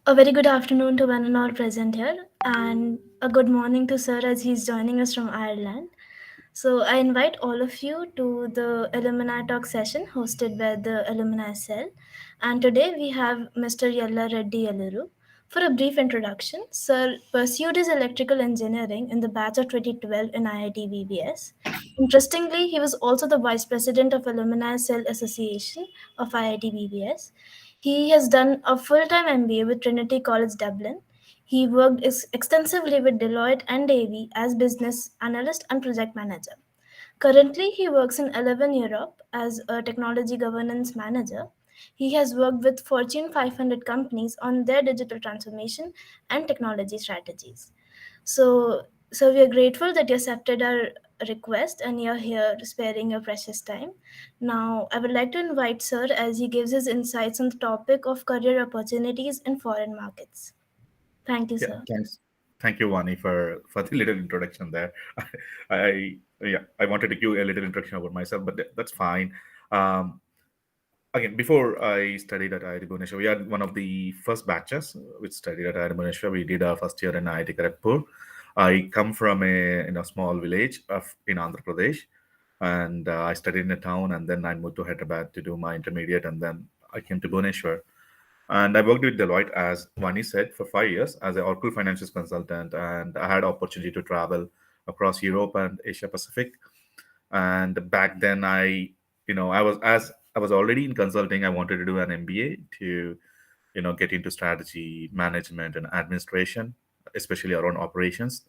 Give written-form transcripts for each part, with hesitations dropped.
A very good afternoon to one and all present here, and a good morning to Sir as he's joining us from Ireland. So, I invite all of you to the Alumni Talk session hosted by the Alumni Cell. And today we have Mr. Yella Reddy Yelluru. For a brief introduction, Sir pursued his electrical engineering in the batch of 2012 in IIT VBS. Interestingly, he was also the vice president of Alumni Cell Association of IIT VBS. He has done a full time MBA with Trinity College Dublin. He worked extensively with Deloitte and Davy as business analyst and project manager. Currently, he works in 11 Europe as a technology governance manager. He has worked with Fortune 500 companies on their digital transformation and technology strategies. So we are grateful that you accepted our request and you're here sparing your precious time. Now, I would like to invite Sir as he gives his insights on the topic of career opportunities in foreign markets. Thank you, Yeah, sir. thanks. Thank you, Vani, for the little introduction there. I wanted to give a little introduction about myself, but that's fine. Um, Again, before I studied at IIT Bhubaneswar, we had one of the first batches which studied at IIT Bhubaneswar. We did our first year in IIT Kharagpur. I come from a small village in Andhra Pradesh, and I studied in a town, and then I moved to Hyderabad to do my intermediate, and then I came to Bhubaneswar. And I worked with Deloitte, as Vani said, for 5 years as an Oracle Financials consultant, and I had opportunity to travel across Europe and Asia Pacific. And back then, I was already in consulting. I wanted to do an MBA to get into strategy, management, and administration, especially around operations.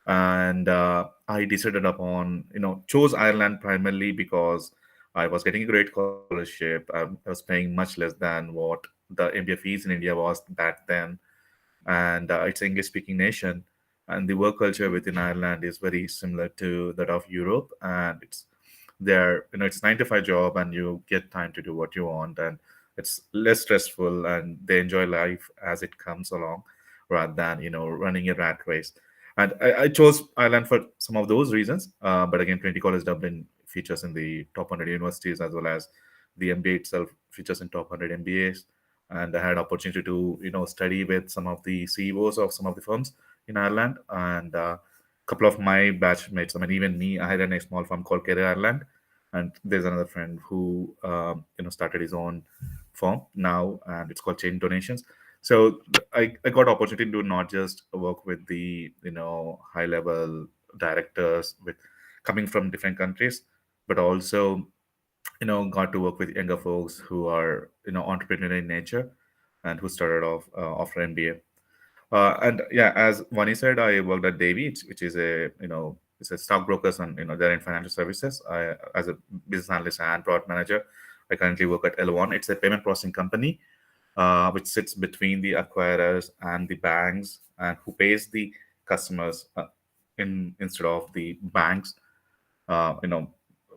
And I decided upon chose Ireland primarily because I was getting a great scholarship. I was paying much less than what the MBA fees in India was back then, and it's an English speaking nation, and the work culture within Ireland is very similar to that of Europe. And it's there, it's 9 to 5 job, and you get time to do what you want, and it's less stressful, and they enjoy life as it comes along rather than running a rat race. And I chose Ireland for some of those reasons. But again, Trinity College Dublin features in the top 100 universities, as well as the MBA itself features in top 100 MBAs. And I had opportunity to study with some of the CEOs of some of the firms in Ireland, and a couple of my batchmates. I mean, even me, I had a small firm called Career Ireland, and there's another friend who started his own firm now, and it's called Chain Donations. So I got opportunity to not just work with the high level directors with coming from different countries, but also got to work with younger folks who are entrepreneurial in nature, and who started off after MBA. And yeah, as Vani said, I worked at Davy, which is it's a stockbrokers, and they're in financial services. As a business analyst and product manager, I currently work at L1. It's a payment processing company, which sits between the acquirers and the banks, and who pays the customers in instead of the banks,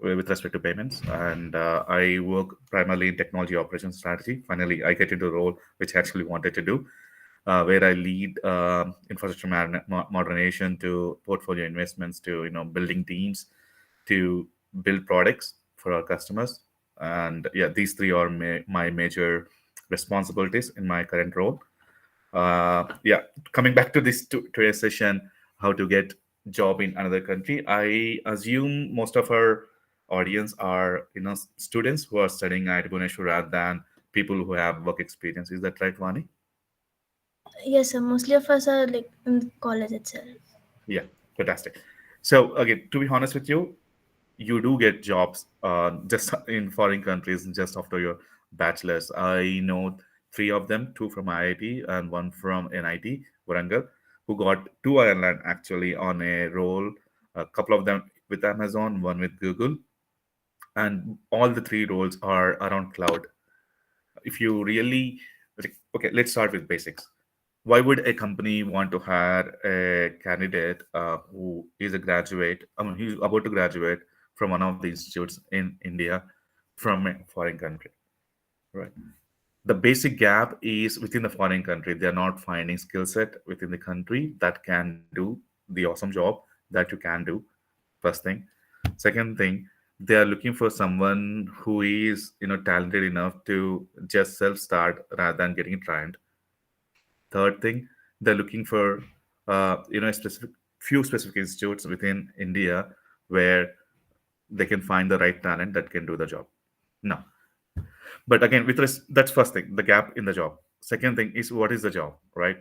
with respect to payments. And I work primarily in technology operations strategy. Finally, I get into a role which I actually wanted to do, where I lead infrastructure modernization to portfolio investments to building teams to build products for our customers. And yeah, these three are my major responsibilities in my current role. Yeah, coming back to this today's session, how to get job in another country. I assume most of our audience are students who are studying at Bhubaneswar rather than people who have work experience. Is that right, Vani? Yes, sir. Mostly of us are like in college itself. Yeah, fantastic. So again, to be honest with you, you do get jobs just in foreign countries just after your bachelor's. I know three of them, two from IIT and one from NIT, Warangal, who got to Ireland actually on a role, a couple of them with Amazon, one with Google, and all the three roles are around cloud. If you really, okay, let's start with basics. Why would a company want to hire a candidate who is a graduate, I mean, he's about to graduate from one of the institutes in India from a foreign country, right? The basic gap is within the foreign country. They're not finding skill set within the country that can do the awesome job that you can do, first thing. Second thing, they are looking for someone who is talented enough to just self start rather than getting trained. Third thing, they're looking for a specific few specific institutes within India where they can find the right talent that can do the job. Now, but again, that's first thing, the gap in the job. Second thing is what is the job, right?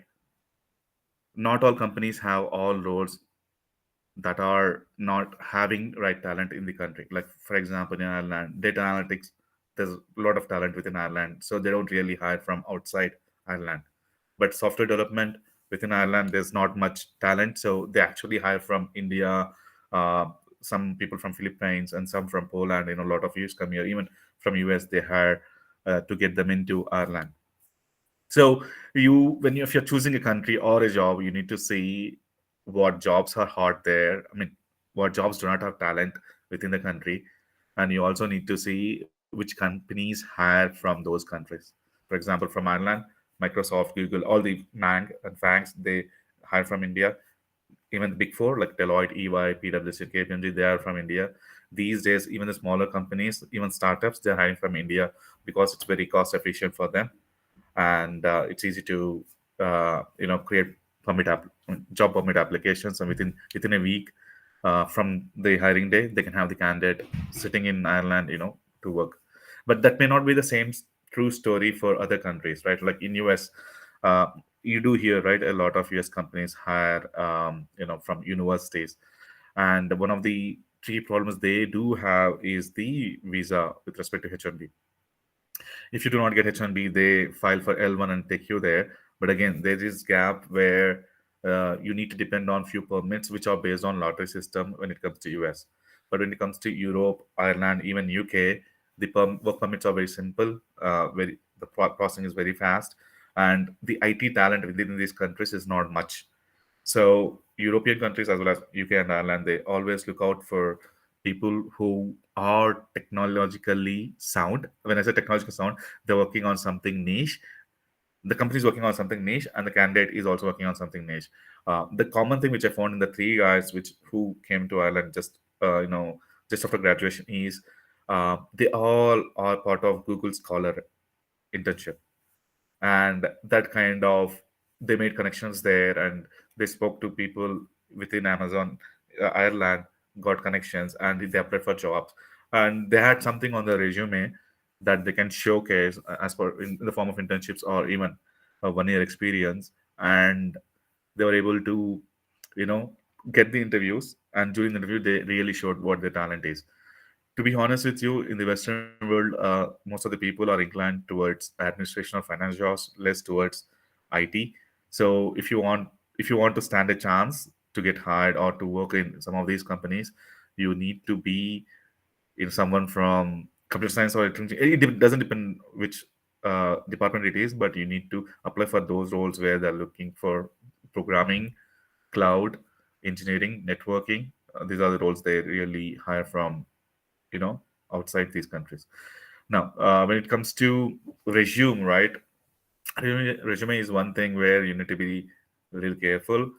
Not all companies have all roles that are not having right talent in the country. Like for example, in Ireland, data analytics, there's a lot of talent within Ireland, so they don't really hire from outside Ireland. But software development within Ireland, there's not much talent, so they actually hire from India, uh, some people from Philippines, and some from Poland. A lot of US come here, even from US, they hire to get them into Ireland. So if you're choosing a country or a job, you need to see what jobs are hot there. I mean, what jobs do not have talent within the country, and you also need to see which companies hire from those countries. For example, from Ireland, Microsoft, Google, all the Mang and Fangs, they hire from India. Even the big four like Deloitte, EY, PwC, KPMG, they are from India. These days, even the smaller companies, even startups, they're hiring from India because it's very cost efficient for them, and it's easy to create job permit applications, and within a week from the hiring day, they can have the candidate sitting in Ireland, to work. But that may not be the same true story for other countries, right? Like in US, uh, you do hear, right, a lot of US companies hire from universities, and one of the key problems they do have is the visa with respect to H1B. If you do not get H1B, they file for L1 and take you there. But again, there is gap where you need to depend on few permits which are based on lottery system when it comes to US. But when it comes to Europe, Ireland, even UK, the work permits are very simple. Very the processing is very fast, and the IT talent within these countries is not much. So European countries as well as UK and Ireland, they always look out for people who are technologically sound. When I say technological sound, they're working on something niche. The company is working on something niche, and the candidate is also working on something niche. The common thing which I found in the three guys which who came to Ireland just after graduation is they all are part of Google Scholar internship, and that kind of they made connections there, and they spoke to people within Amazon Ireland, got connections, and they applied for jobs, and they had something on their resume that they can showcase as per in the form of internships or even a 1 year experience, and they were able to you know get the interviews, and during the interview they really showed what their talent is. To be honest with you, in the Western world, most of the people are inclined towards administration or finance jobs, less towards IT. So if you want to stand a chance to get hired or to work in some of these companies, you need to be someone from computer science or electronics. It doesn't depend which department it is, but you need to apply for those roles where they're looking for programming, cloud, engineering, networking. These are the roles they really hire from you know outside these countries. Now when it comes to resume, right, resume is one thing where you need to be real careful.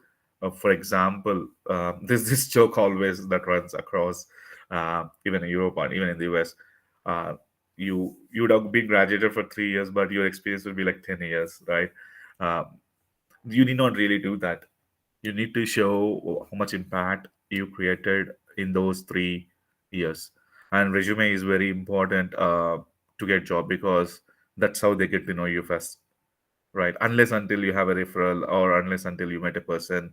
For example, there's this joke always that runs across even in Europe or even in the US. uh, you would have been graduated for 3 years, but your experience will be like 10 years, right? uh, you need not really do that. You need to show how much impact you created in those 3 years, and resume is very important to get job, because that's how they get to know you first, right? Unless until you have a referral, or unless until you met a person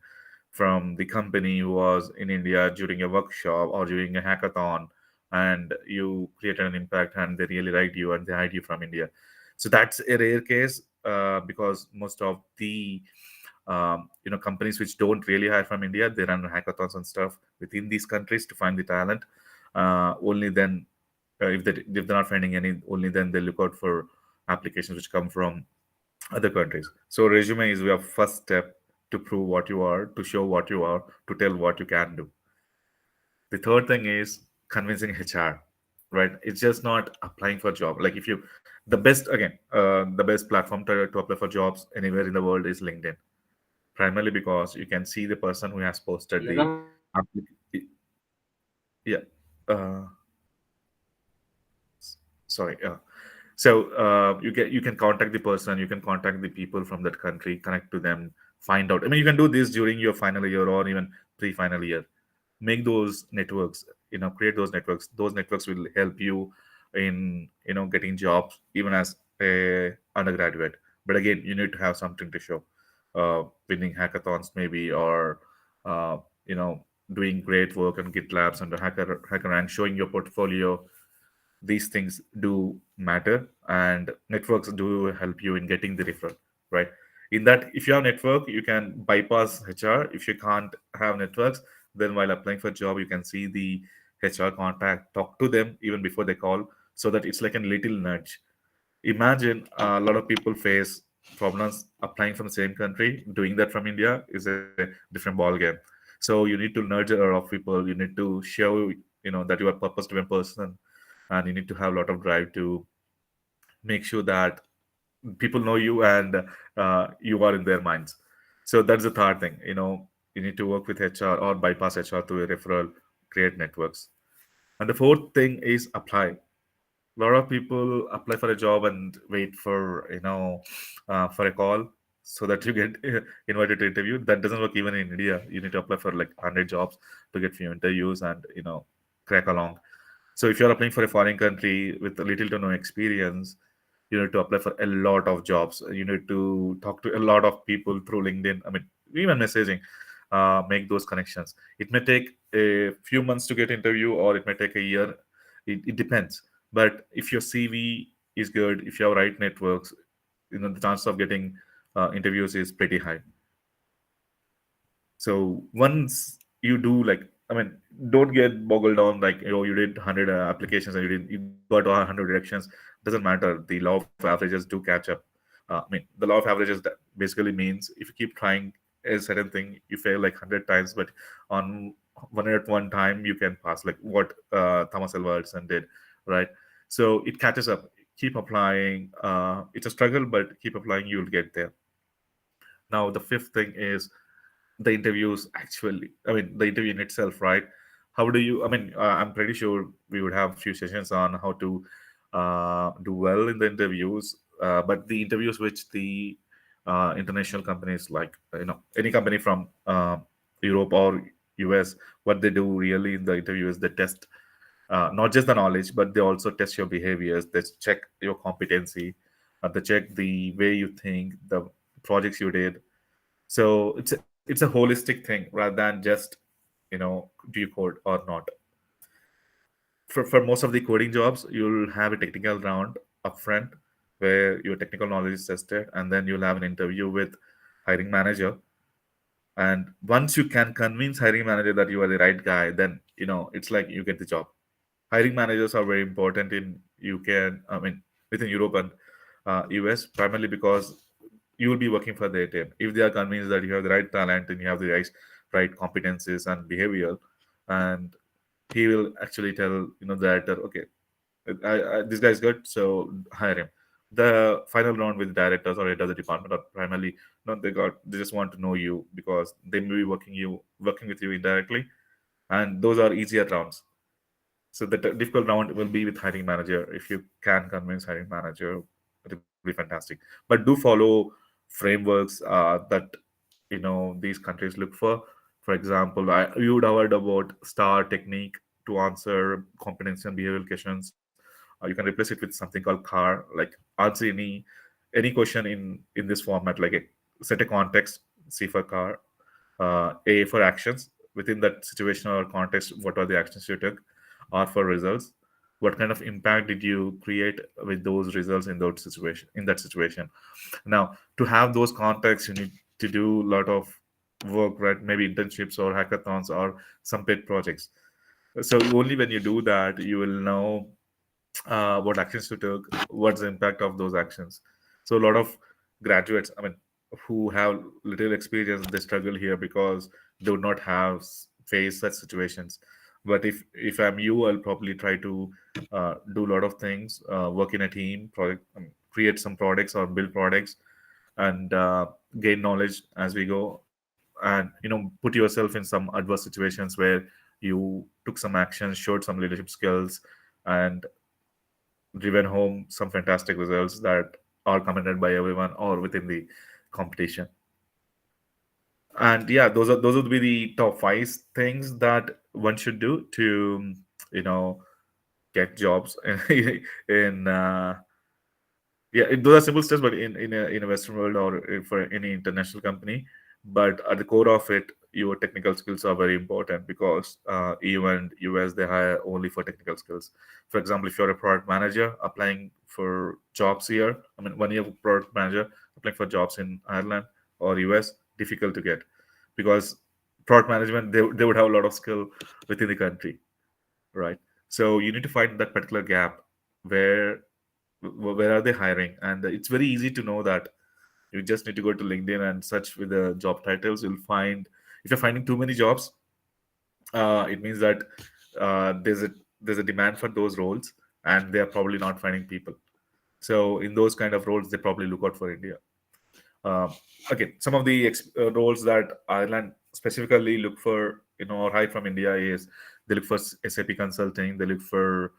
from the company who was in India during a workshop or during a hackathon, and you created an impact and they really liked you and they hired you from India. So that's a rare case, because most of the companies which don't really hire from India, they run hackathons and stuff within these countries to find the talent. Only then, if they're not finding any, only then they look out for applications which come from other countries. So resume is your first step to prove what you are, to show what you are, to tell what you can do. The third thing is convincing HR, right? It's just not applying for a job. Like if you, the best platform to apply for jobs anywhere in the world is LinkedIn, primarily because you can see the person who has posted the applic- yeah. Uh, sorry. So you can contact the person, you can contact the people from that country, connect to them, find out. I mean, you can do this during your final year or even pre-final year. Make those networks, create those networks. Those networks will help you in getting jobs even as a undergraduate. But again, you need to have something to show, winning hackathons maybe, or uh, you know doing great work on GitLabs under hacker and showing your portfolio. These things do matter, and networks do help you in getting the referral, right? In that, if you have network, you can bypass HR. If you can't have networks, then while applying for a job, you can see the HR contact, talk to them even before they call, so that it's like a little nudge. Imagine a lot of people face problems applying from the same country. Doing that from India is a different ball game. So you need to nurture a lot of people. You need to show that you are purpose driven person, and you need to have a lot of drive to make sure that people know you, and you are in their minds. So that's the third thing. You need to work with HR or bypass HR through a referral, create networks. And the fourth thing is apply. A lot of people apply for a job and wait for for a call so that you get invited to interview. That doesn't work even in India. You need to apply for like 100 jobs to get few interviews and crack along. So if you're applying for a foreign country with little to no experience, you need to apply for a lot of jobs. You need to talk to a lot of people through LinkedIn. I mean, even messaging, make those connections. It may take a few months to get interview, or it may take a year. It depends. But if your CV is good, if you have right networks, the chance of getting interviews is pretty high. So once you do, like, I mean, don't get boggled down like, you did 100 applications and you got 100 rejections. Doesn't matter. The law of averages do catch up. I mean, the law of averages that basically means if you keep trying a certain thing, you fail like 100 times, but on one at one time you can pass, like what Thomas Alva Edison did, right? So it catches up. Keep applying. It's a struggle, but keep applying. You'll get there. Now, the fifth thing is the interviews actually. I mean, the interview in itself, right? How do you, I mean, I'm pretty sure we would have a few sessions on how to do well in the interviews, but the interviews which the international companies, like any company from Europe or US, what they do really in the interview is they test not just the knowledge, but they also test your behaviors. They check your competency, they check the way you think, the projects you did. So it's a holistic thing rather than just do you code or not. For most of the coding jobs, you'll have a technical round upfront where your technical knowledge is tested, and then you'll have an interview with hiring manager. And once you can convince hiring manager that you are the right guy, then it's like you get the job. Hiring managers are very important in UK and, I mean, within Europe and US, primarily because you will be working for their team. If they are convinced that you have the right talent and you have the right competencies and behavior, and he will actually tell the director, okay, this guy is good, so hire him. The final round with directors or head of the department are primarily, they just want to know you because they may be working with you indirectly, and those are easier rounds. So the difficult round will be with hiring manager. If you can convince hiring manager, it will be fantastic. But do follow frameworks that these countries look for. For example, you would have heard about STAR technique to answer competency and behavioral questions. You can replace it with something called CAR, like answer any question in this format, like set a context, C for car, A for actions within that situation or context. What are the actions you took? R for results. What kind of impact did you create with those results in that situation? Now, to have those contexts, you need to do a lot of work, right? Maybe internships or hackathons or some pet projects. So only when you do that, you will know what actions you took, what's the impact of those actions. So a lot of graduates, I mean, who have little experience, they struggle here because they would not have faced such situations. But if I'm you, I'll probably try to do a lot of things, work in a team, create some products or build products, and gain knowledge as we go, and put yourself in some adverse situations where you took some actions, showed some leadership skills, and driven home some fantastic results that are commented by everyone or within the competition. And yeah, those would be the top five things that one should do to you know get jobs in yeah, those are simple steps, but in a Western world or for any international company. But at the core of it, your technical skills are very important because EU and US they hire only for technical skills. For example, if you're a product manager applying for jobs here, I mean, one year product manager applying for jobs in Ireland or US, difficult to get because product management they would have a lot of skill within the country, right? So you need to find that particular gap where where are they hiring, and it's very easy to know that. You just need to go to LinkedIn and search with the job titles. You'll find, if you're finding too many jobs, it means that there's a demand for those roles, and they are probably not finding people. So in those kind of roles, they probably look out for India. um, again, some of the roles that Ireland specifically look for, or hire from India is they look for SAP consulting, they look for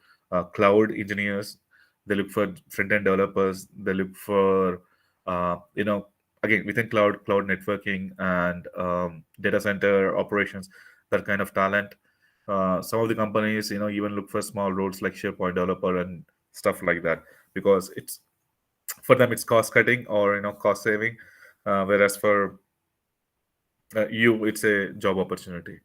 cloud engineers, they look for front end developers, they look for, again, within cloud networking and data center operations, that kind of talent. Some of the companies, even look for small roles like SharePoint developer and stuff like that, because it's for them it's cost cutting or cost saving, whereas for you it's a job opportunity.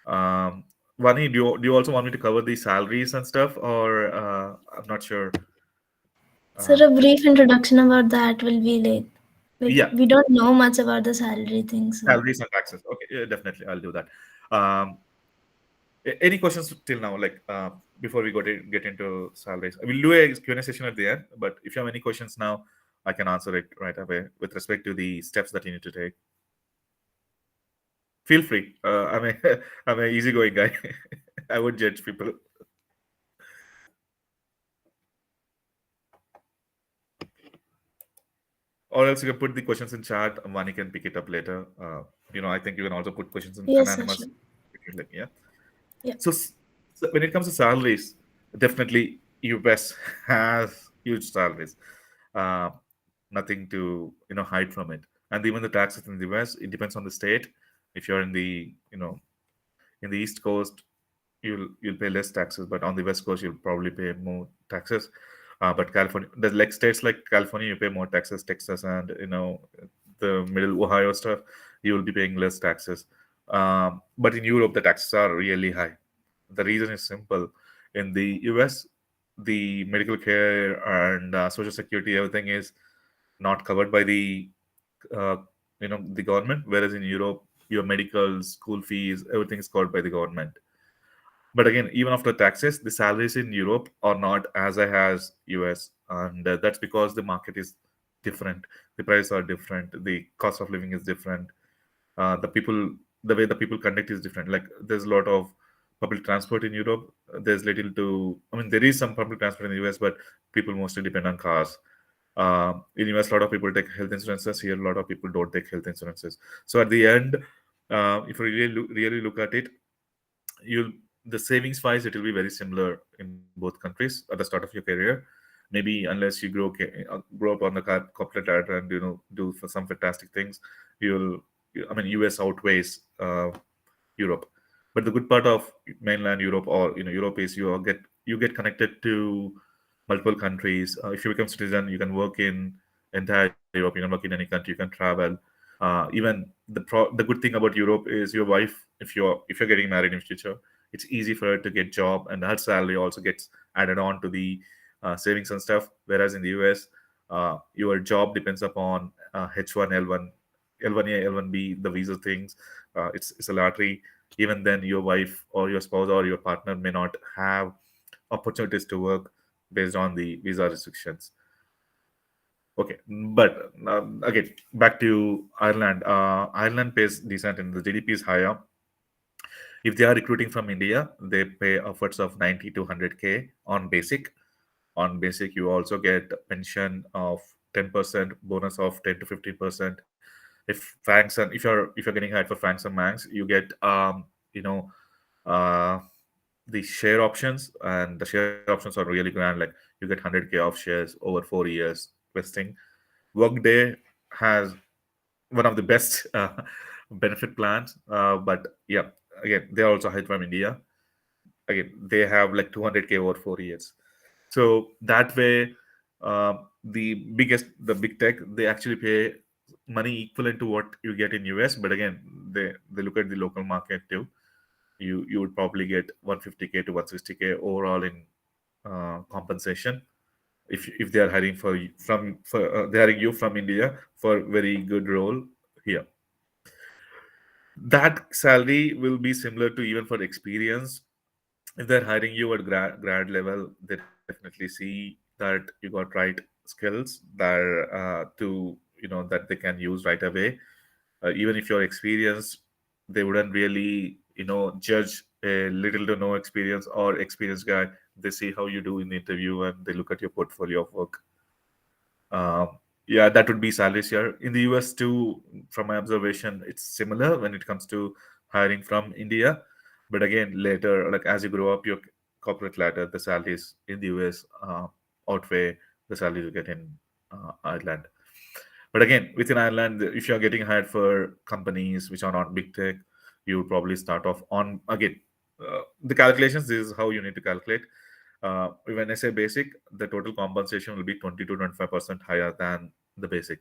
um Vani, do you also want me to cover the salaries and stuff, or I'm not sure. So um a brief introduction about that will be like yeah, we don't know much about the salary thing, so salaries and taxes, okay, yeah, definitely I'll do that. Any questions till now, like before we get into salaries? We'll do a Q&A session at the end, but if you have any questions now, I can answer it right away with respect to the steps that you need to take. Feel free. I'm a I'm a easygoing guy. I would judge people, or else you can put the questions in chat. Vani can pick it up later. I think you can also put questions in yes, anonymous. Sasha. Yeah. Yeah. So, so when it comes to salaries, definitely US has huge salaries. Uh, Nothing to hide from it. And even the taxes in the US, it depends on the state. If you're in the in the East Coast, you'll pay less taxes, but on the West Coast you'll probably pay more taxes. But California, there's like states like California, you pay more taxes. Texas and the middle Ohio stuff, you will be paying less taxes. But in Europe, the taxes are really high. The reason is simple. In the US, the medical care and social security, everything is not covered by uh, the government, whereas in Europe, your medical, school fees, everything is covered by the government. But again, even after taxes, the salaries in Europe are not as high as US, and that's because the market is different. The prices are different. The cost of living is different. The people, the way the people connect is different. Like there's a lot of public transport in Europe. There's little to, I mean, there is some public transport in the US, but people mostly depend on cars. In US, a lot of people take health insurances. Here, a lot of people don't take health insurances. So at the end, if you really look at it, you'll the savings wise it will be very similar in both countries at the start of your career. Maybe unless you grow up on the corporate ladder and do for some fantastic things, I mean, US outweighs Europe. But the good part of mainland Europe, or Europe, is you get connected to multiple countries. If you become citizen, you can work in entire Europe. You can work in any country. You can travel. Even the good thing about Europe is your wife. If you're getting married in future, it's easy for her to get job, and her salary also gets added on to the savings and stuff. Whereas in the US, your job depends upon H1, L1, L1A, L1B, the visa things. It's a lottery. Even then, your wife or your spouse or your partner may not have opportunities to work based on the visa restrictions. Okay, but again, back to Ireland. Ireland pays decent, and the GDP is higher. If they are recruiting from India, they pay upwards of 90 to 100K on basic. On basic, you also get pension of 10%, bonus of 10 to 15%. If you're getting hired for Franks and Manx, you get you know uh, the share options, and the share options are really grand. Like you get 100K of shares over 4 years vesting. Workday has one of the best benefit plans, but yeah, again, they are also hired from India. Again, they have like 200K over 4 years. So that way, the big tech, they actually pay money equivalent to what you get in US. But again, they look at the local market too. You would probably get 150K to 160K overall in compensation if they are hiring for you they're hiring you from India for very good role here. That salary will be similar to even for experience. If they're hiring you at grad level, they definitely see that you got right skills that that they can use right away. Even if you're experienced, they wouldn't really judge a little to no experience or experienced guy. They see how you do in the interview and they look at your portfolio of work. um, yeah, that would be salaries here. In the US too, from my observation, it's similar when it comes to hiring from India. But again, later, like as you grow up your corporate ladder, the salaries in the US outweigh the salaries you get in Ireland. But again, within Ireland, if you're getting hired for companies which are not big tech, you would probably start off on again. The calculations, this is how you need to calculate. When I say basic, the total compensation will be 20 to 25% higher than the basic.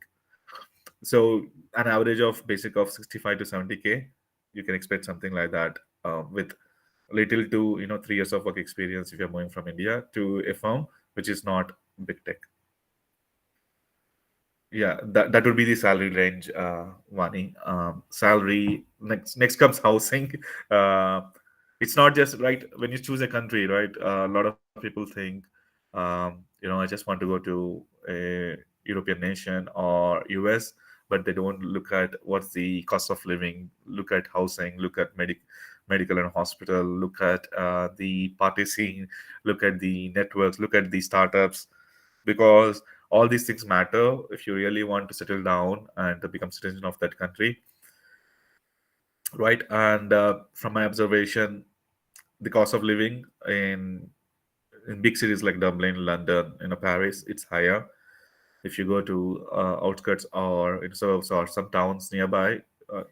So an average of basic of 65 to 70K, you can expect something like that with little to 3 years of work experience if you're moving from India to a firm which is not big tech. Yeah, that would be the salary range, Vani. Salary, next comes housing. uh, it's not just right when you choose a country, right? A lot of people think, I just want to go to a European nation or US, but they don't look at what's the cost of living, look at housing, look at medical and hospital, look at the party scene, look at the networks, look at the startups, because all these things matter if you really want to settle down and to become citizen of that country, right? And from my observation, the cost of living in big cities like Dublin, London, Paris, it's higher. If you go to outskirts or in suburbs or some towns nearby,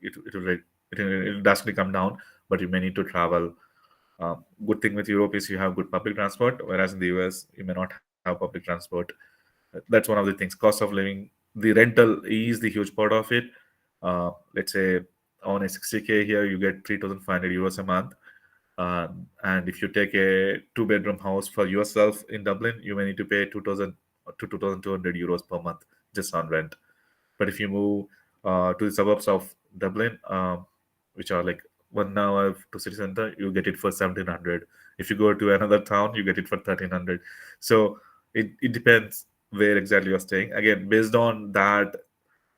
it will drastically come down, but you may need to travel. Good thing with Europe is you have good public transport, whereas in the US you may not have public transport. That's one of the things. Cost of living, the rental is the huge part of it. Let's say on a 60K here, you get 3,500 euros a month. And if you take a two-bedroom house for yourself in Dublin, you may need to pay 2,000 to 2,200 euros per month just on rent. But if you move to the suburbs of Dublin, which are like 1 hour to city center, you get it for 1,700. If you go to another town, you get it for 1,300. So it depends where exactly you're staying. Again, based on that,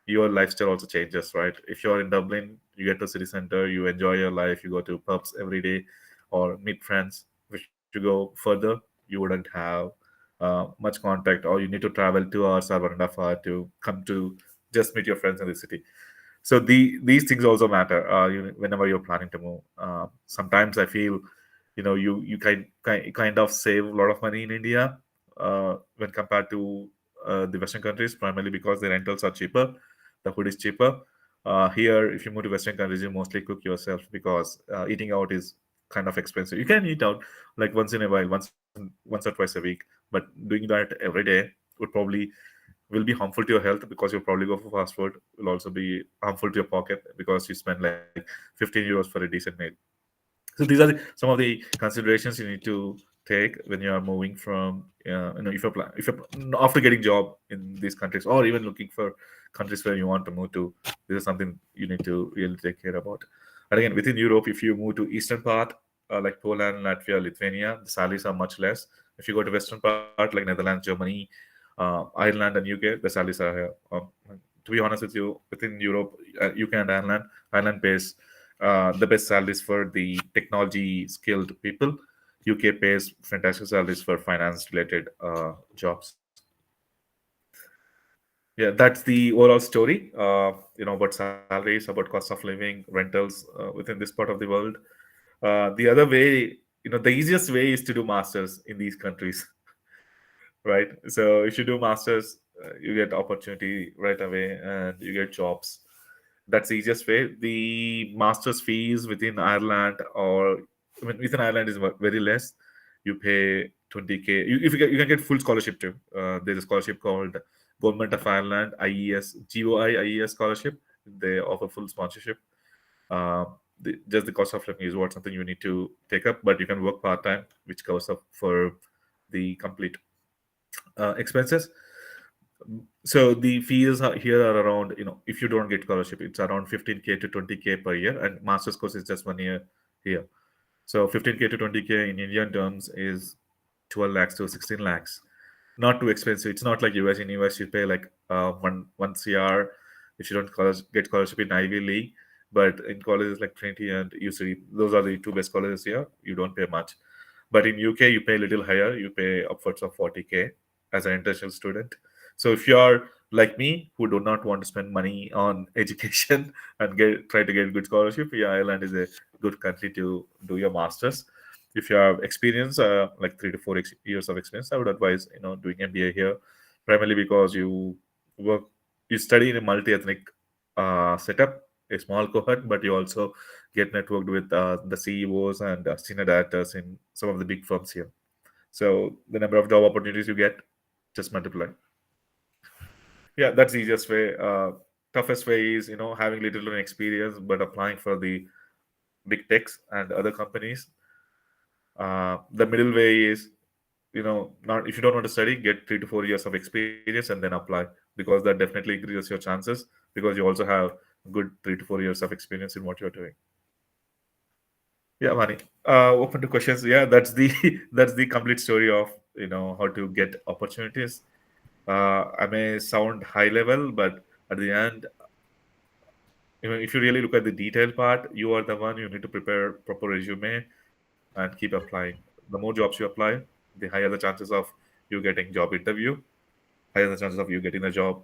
your lifestyle also changes, right? If you're in Dublin, you get to city center, you enjoy your life, you go to pubs every day or meet friends. If you go further, you wouldn't have much contact, or you need to travel 2 hours or 1.5 hours to come to just meet your friends in the city. So these things also matter whenever you're planning to move. Sometimes I feel you kind of save a lot of money in India when compared to the Western countries, primarily because the rentals are cheaper, the food is cheaper. Here, if you move to Western countries, you mostly cook yourself because eating out is kind of expensive. You can eat out like once in a while, once or twice a week, but doing that every day would probably will be harmful to your health because you'll probably go for fast food. Will also be harmful to your pocket because you spend like 15 euros for a decent meal. So these are some of the considerations you need to take when you are moving from if you're after getting job in these countries, or even looking for countries where you want to move to. This is something you need to really take care about. And again, within Europe, if you move to eastern part like Poland, Latvia, Lithuania, the salaries are much less. If you go to western part like Netherlands, Germany, Ireland, and UK, the salaries are higher. To be honest with you, within Europe, UK and Ireland pays the best salaries for the technology skilled people. UK pays fantastic salaries for finance related jobs. Yeah, that's the overall story. About salaries, about cost of living, rentals within this part of the world. The other way. the easiest way is to do masters in these countries, right? So if you do masters, you get opportunity right away and you get jobs. That's the easiest way. The master's fees within Ireland, or I mean, within Ireland is very less. You pay 20K. You can get full scholarship too. There's a scholarship called Government of Ireland IES GOI IES scholarship. They offer full sponsorship. Uh, just the cost of living is what something you need to take up, but you can work part time, which covers up for the complete expenses. So the fees here are around, if you don't get scholarship, it's around 15K to 20K per year, and master's course is just 1 year here. So 15K to 20K in Indian terms is 12 lakhs to 16 lakhs. Not too expensive. It's not like US. In US, you pay like one CR if you don't get scholarship in Ivy League. But in colleges like Trinity and UCD, those are the two best colleges here. You don't pay much. But in UK, you pay a little higher. You pay upwards of 40K as an international student. So if you're like me, who do not want to spend money on education and try to get good scholarship, yeah, Ireland is a good country to do your masters. If you have experience, like 3 to 4 years of experience, I would advise doing MBA here, primarily because work you study in a multi-ethnic setup, a small cohort, but you also get networked with the CEOs and senior directors in some of the big firms here. So the number of job opportunities you get just multiply. Yeah, that's the easiest way. Toughest way is having little experience but applying for the big techs and other companies. The middle way is, not if you don't want to study, get 3 to 4 years of experience and then apply, because that definitely increases your chances, because you also have good 3 to 4 years of experience in what you're doing. Yeah, Mani. Open to questions. Yeah, that's the that's the complete story of how to get opportunities. I may sound high level, but at the end, if you really look at the detailed part, you are the one. You need to prepare proper resume and keep applying. The more jobs you apply, the higher the chances of you getting job interview, higher the chances of you getting a job.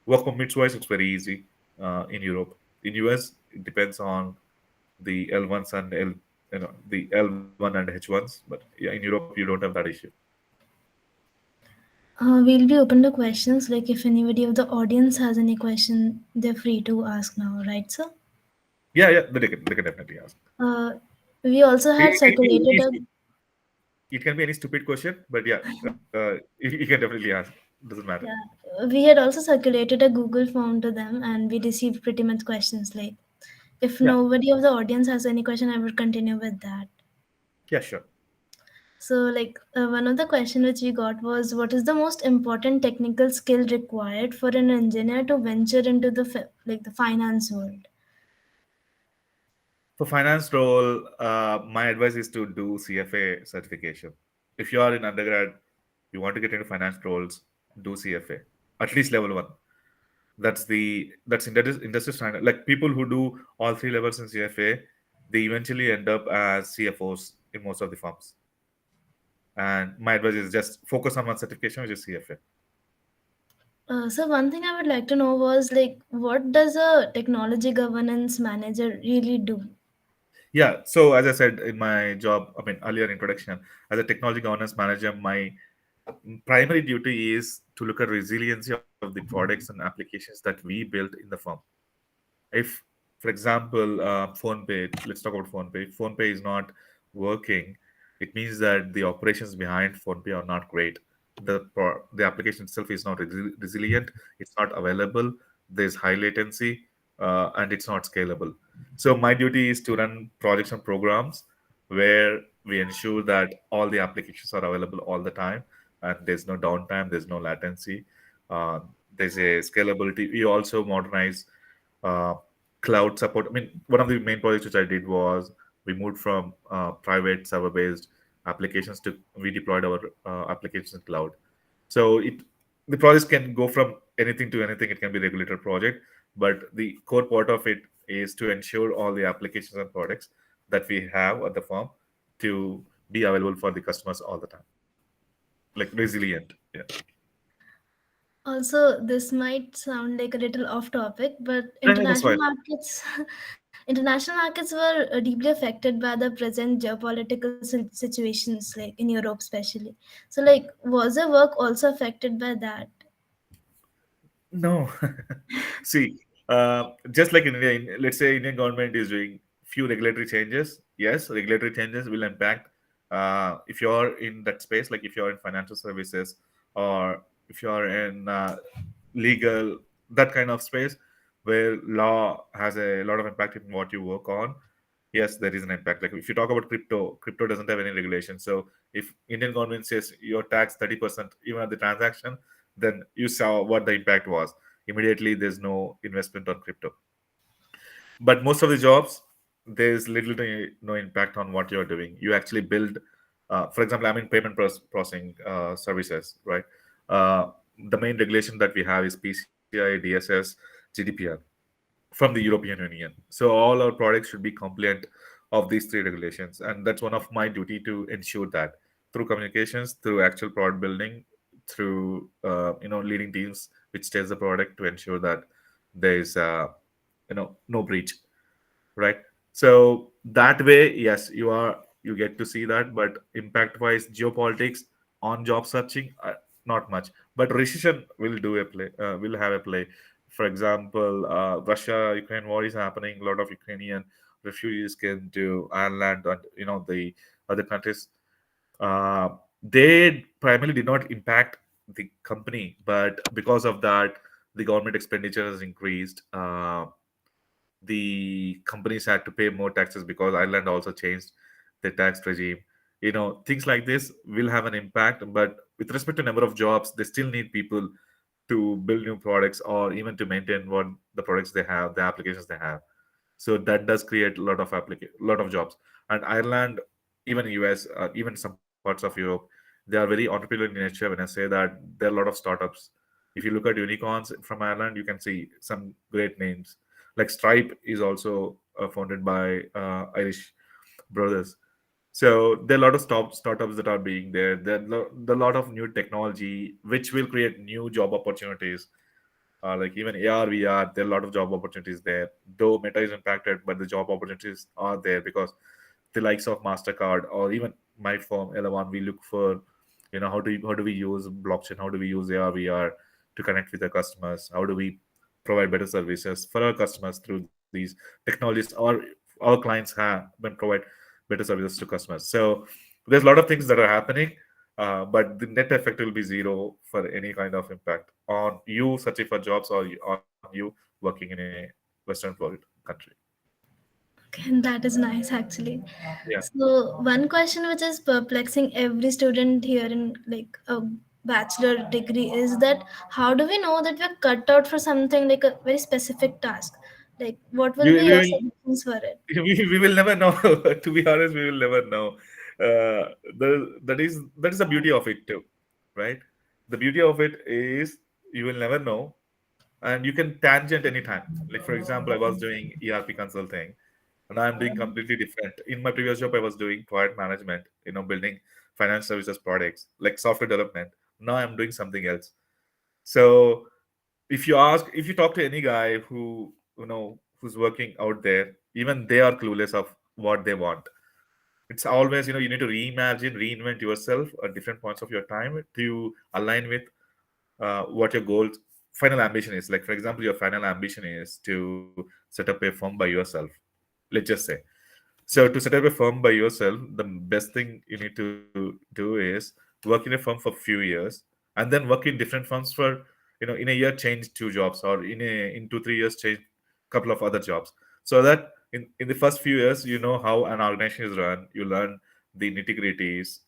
Work permits wise, it's very easy in Europe. In US, it depends on the L1s and the L1 and H1s. But yeah, in Europe, you don't have that issue. We'll be open to questions. Like if anybody of the audience has any question, they're free to ask now, right, sir? Yeah, yeah, they can definitely ask. Uh, we also It, have it, can be circulated a any, it can be any stupid question, but yeah, you can definitely ask. Doesn't matter. yeah, we had also circulated a Google form to them, and we received pretty much questions. Like if Yeah, nobody of the audience has any question, I would continue with that. yeah, sure. So, like one of the question which we got was, what is the most important technical skill required for an engineer to venture into the like the finance world? For finance role, my advice is to do CFA certification. If you are in undergrad, you want to get into finance roles, do CFA, at least level one. That's industry standard. Like people who do all three levels in CFA, they eventually end up as CFOs in most of the firms. And my advice is just focus on one certification, which is CFA. So one thing I would like to know was like, what does a technology governance manager really do? Yeah. So as I said in my job, I mean earlier introduction, as a technology governance manager, my primary duty is to look at resiliency of the products and applications that we built in the firm. If, for example, PhonePe, let's talk about PhonePe. If PhonePe is not working, it means that the operations behind PhonePe are not great. The application itself is not resilient. It's not available. There's high latency, and it's not scalable. So my duty is to run projects and programs where we ensure that all the applications are available all the time, and there's no downtime, there's no latency, uh, there's a scalability. We also modernize uh, cloud support. I mean, one of the main projects which I did was we moved from private server-based applications to we deployed our applications in cloud. So the projects can go from anything to anything. It can be regulated project, but the core part of it is to ensure all the applications and products that we have at the firm to be available for the customers all the time, like resilient. Yeah. Also, this might sound like a little off topic, but Yeah, that's fine. international markets International markets were deeply affected by the present geopolitical situations, like in Europe, especially. So, like, was the work also affected by that? No. See, just like in India, let's say Indian government is doing few regulatory changes. Yes, regulatory changes will impact if you're in that space, like if you're in financial services or if you're in legal, that kind of space where law has a lot of impact in what you work on. Yes, there is an impact. Like if you talk about crypto, crypto doesn't have any regulation. So if Indian government says you're taxed 30% even at the transaction, then you saw what the impact was. Immediately there's no investment on crypto. But most of the jobs, there's little to no impact on what you're doing. You actually build, for example, I'm in payment processing services, right? uh, the main regulation that we have is PCI DSS GDPR from the European Union. So all our products should be compliant of these three regulations, and that's one of my duty to ensure that through communications, through actual product building, through leading teams which test the product to ensure that there is no breach, right? So that way, yes, you get to see that, but impact wise, geopolitics on job searching, not much. But recession will do a play, will have a play. For example, Russia Ukraine war is happening. A lot of Ukrainian refugees came to Ireland and the other countries. uh, they primarily did not impact the company, but because of that, the government expenditure has increased. The companies had to pay more taxes because Ireland also changed the tax regime. Things like this will have an impact, but with respect to number of jobs, they still need people to build new products or even to maintain what the products they have, the applications they have. So that does create a lot of jobs. And Ireland, even US, even some parts of Europe, they are very entrepreneurial in nature. When I say that, there are a lot of startups. If you look at unicorns from Ireland, you can see some great names. Like Stripe is also founded by Irish brothers. So there are a lot of startups that are being there. There are a lot of new technology which will create new job opportunities. Like even AR, VR, there are a lot of job opportunities there. Though Meta is impacted, but the job opportunities are there because the likes of Mastercard or even my firm L1, we look for, how do we use blockchain, how do we use AR, VR to connect with our customers, how do we provide better services for our customers through these technologies, or our clients have when provide better services to customers. So there's a lot of things that are happening, but the net effect will be zero for any kind of impact on you searching for jobs or on you working in a Western world country. Okay, that is nice actually. Yeah. So one question which is perplexing every student here in like a bachelor degree is that how do we know that we're cut out for something like a very specific task? Like what will be your We suggestions for it? we will never know. To be honest, we will never know. That is the beauty of it too, right? The beauty of it is you will never know, and you can tangent anytime. Like for example, I was doing ERP consulting, and I'm doing completely different. In my previous job, I was doing product management, building finance services products like software development. Now I'm doing something else. So if you talk to any guy who's working out there, even they are clueless of what they want. It's always, you need to reimagine, reinvent yourself at different points of your time to align with what your goal, final ambition is. Like for example, your final ambition is to set up a firm by yourself, let's just say. So to set up a firm by yourself, the best thing you need to do is work in a firm for a few years, and then work in different firms for, in a year change two jobs, or in 2 3 years change a couple of other jobs, so that in the first few years you know how an organization is run. You learn the nitty gritties,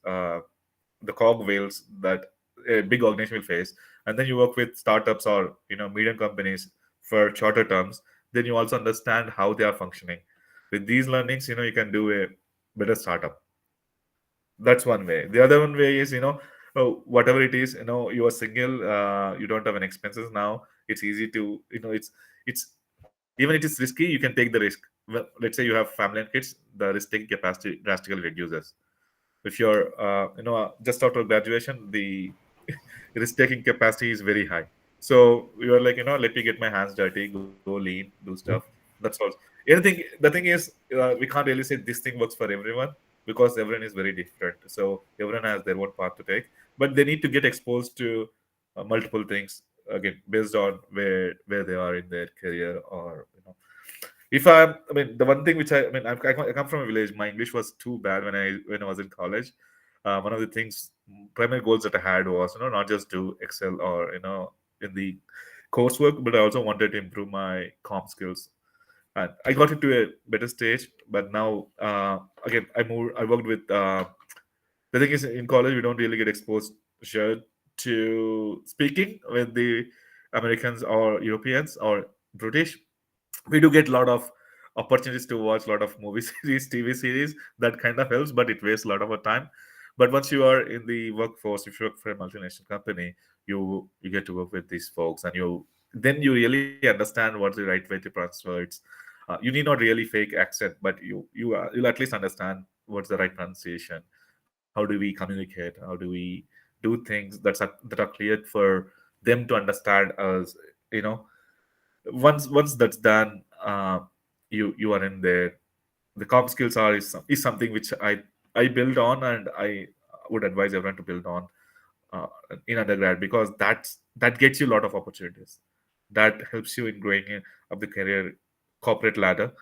the cog wheels that a big organization will face, and then you work with startups or medium companies for shorter terms. Then you also understand how they are functioning. With these learnings, you can do a better startup. That's one way. The other one way is, whatever it is, you are single, you don't have any expenses now. It's easy to, it's even it is risky, you can take the risk. Well, let's say you have family and kids, the risk taking capacity drastically reduces. If you're just out of graduation, the risk taking capacity is very high. So you're like, let me get my hands dirty, go lean, do stuff. That's all. Anything. The thing is, we can't really say this thing works for everyone because everyone is very different. So everyone has their own path to take, but they need to get exposed to multiple things again based on where they are in their career, or if I mean, the one thing which I come from a village. My English was too bad when I was in college. One of the things, primary goals that I had was, not just to excel or in the coursework, but I also wanted to improve my comp skills. And I got into a better stage, but now again I moved. I worked with. The thing is, in college we don't really get exposed sure, to speaking with the Americans or Europeans or British. We do get a lot of opportunities to watch a lot of movie series, TV series. That kind of helps, but it wastes a lot of our time. But once you are in the workforce, if you work for a multinational company, you get to work with these folks, and you really understand what's the right way to pronounce words. You need not really fake accent, but you'll at least understand what's the right pronunciation. How do we communicate? How do we do things that are clear for them to understand us? You know, once that's done, you are in there. The comp skills is something which I build on, and I would advise everyone to build on uh, in undergrad, because that gets you a lot of opportunities. That helps you in growing up the career corporate ladder,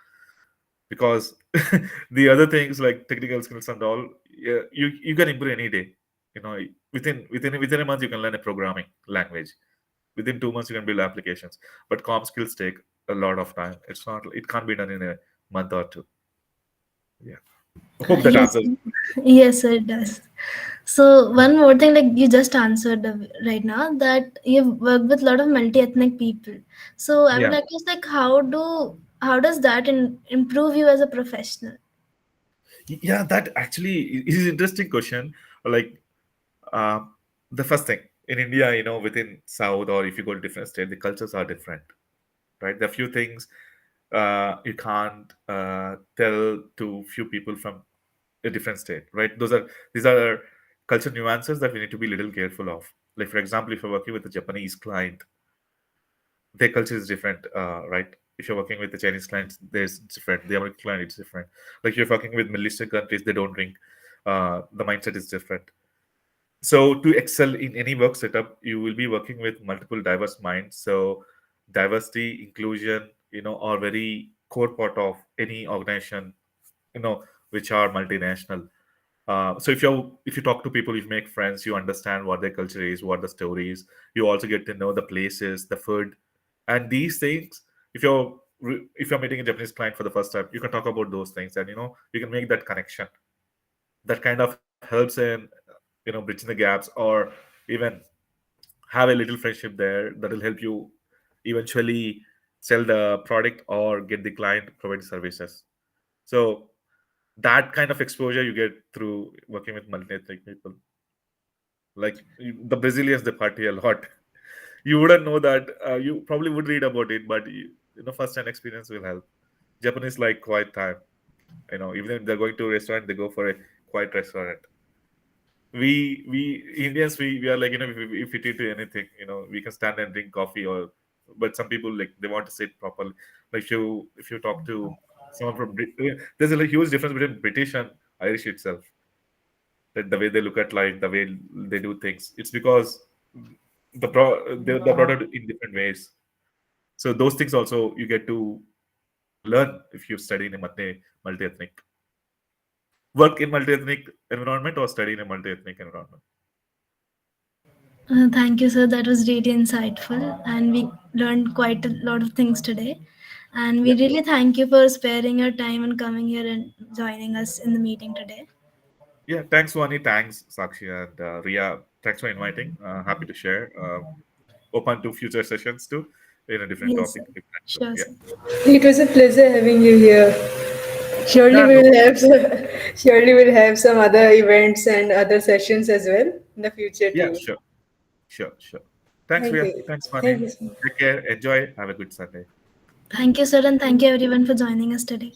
because the other things like technical skills and all, yeah, you can improve any day. You know, within a month you can learn a programming language. Within 2 months you can build applications, but comp skills take a lot of time. It can't be done in a month or two. Yeah. Hope that Yes, answers. yes, sir, it does. So one more thing, like you just answered right now, that you've worked with a lot of multi-ethnic people. So I would Yeah. like to ask, like, how does that improve you as a professional? Yeah, that actually is an interesting question. Like, uh, the first thing, in India, within South, or if you go to different states, the cultures are different, right? There are few things you can't tell to few people from a different state, right? These are culture nuances that we need to be a little careful of. Like, for example, if you're working with a Japanese client, their culture is different, right? If you're working with the Chinese clients, there's different. The American client is different. Like, you're working with Middle Eastern countries, they don't drink. The mindset is different. So to excel in any work setup, you will be working with multiple diverse minds. So diversity, inclusion, are very core part of any organization, which are multinational. So if you talk to people, if you make friends, you understand what their culture is, what the story is. You also get to know the places, the food, and these things. If you're meeting a Japanese client for the first time, you can talk about those things, and you can make that connection. That kind of helps in bridging the gaps, or even have a little friendship there that will help you eventually sell the product or get the client provide services. So that kind of exposure you get through working with multi-ethnic people. Like, the Brazilians, they party a lot. You wouldn't know that. You probably would read about it, but first-hand experience will help. Japanese like quiet time. Even if they're going to a restaurant, they go for a quiet restaurant. We Indians, we are like, if we eat anything, we can stand and drink coffee, or but some people, like, they want to sit properly. Like, if you talk to someone from there's a like, huge difference between British and Irish itself. That the way they look at life, the way they do things, it's because they're brought up in different ways. So those things also you get to learn if you study in a multi-ethnic work in multi-ethnic environment, or study in a multi-ethnic environment. Thank you, sir. That was really insightful, and we learned quite a lot of things today. And we Yeah. really thank you for sparing your time and coming here and joining us in the meeting today. Yeah, thanks, Wani. Thanks, Sakshi and Ria. Thanks for inviting. Happy to share. Open to future sessions too, in a different Yes, sir. topic. If that's good. Sure, Yeah. sir. It was a pleasure having you here. Surely Yeah. No we'll worries. have surely we'll have some other events and other sessions as well in the future Yeah. too. Sure. Sure. Sure. Thanks, Thank Ria. you. Thanks, Wani. Thank you so much. Take care. Enjoy. Have a good Sunday. Thank you, sir, and thank you everyone for joining us today.